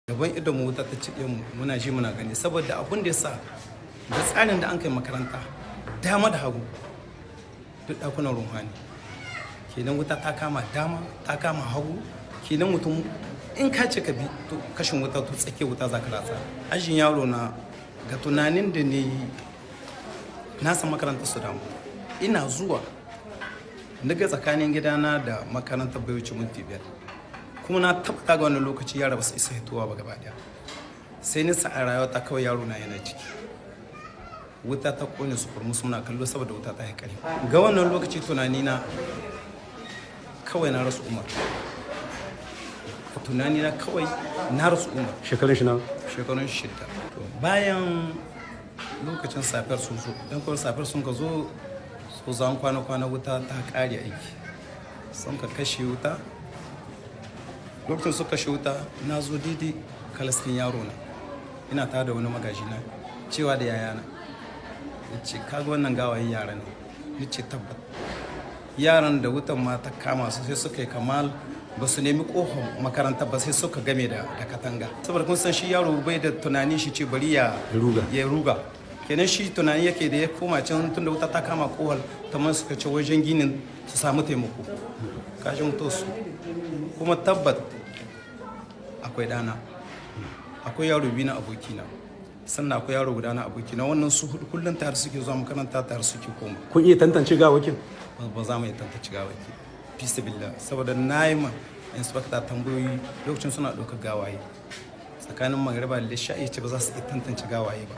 gaban idon mu wuta ta cike mu muna ji muna gani saboda abun da yasa da tsarin da an kai makaranta dama da hagu duk dakunan ruhani kenan wuta ta kama dama ta kama hagu kenan mutum in ka ce ka bi to kashin wuta to tsake wuta za ka ratsa ajin yaro na ga tunanin da ne na san makarantar su damu ina zuwa daga tsakanin gidana da makarantar bai wuce minti 5 kuma na tabbata ga wannan lokaci yara ba su isa hitowa ba gaba daya sai ni sa a rayuwa ta kawai yaro na yana ciki wuta ta kone su kurmu suna kallo saboda wuta ta haikali ga wannan lokaci tunani na kawai na rasu umar tunani na kawai na rasu umar shekarun shi na shekarun shida bayan lokacin safiyar sun zo dan kawai safiyar sun ka zo so zan kwana wuta ta kare aiki sun ka kashe wuta lokacin suka kashe wuta na zo daidai kalaskin yaro na ina tare da wani magaji na cewa da yayana ya ce kaga wannan gawayin yara ne ya ce tabbat yaran da wutan ma ta kama su sai suka yi kamal ba su nemi kohon makaranta ba sai suka game da katanga saboda kun san shi yaro bai da tunani shi ce bari ya ruga kenan shi tunani yake da ya koma can tunda wuta ta kama kohol kamar suka ce wajen ginin su samu taimako kashin to su kuma tabbat akwai dana akwai yaro biyu na abokina sannan akwai yaro guda na abokina wannan su hudu kullum tare suke zuwa makaranta tare suke koma kun iya tantance gawakin ba za mu iya tantance gawaki fi billah saboda na yi ma inspector tambayoyi lokacin suna ɗaukar gawaye tsakanin magariba da lisha'i ce ba za su iya tantance gawaye ba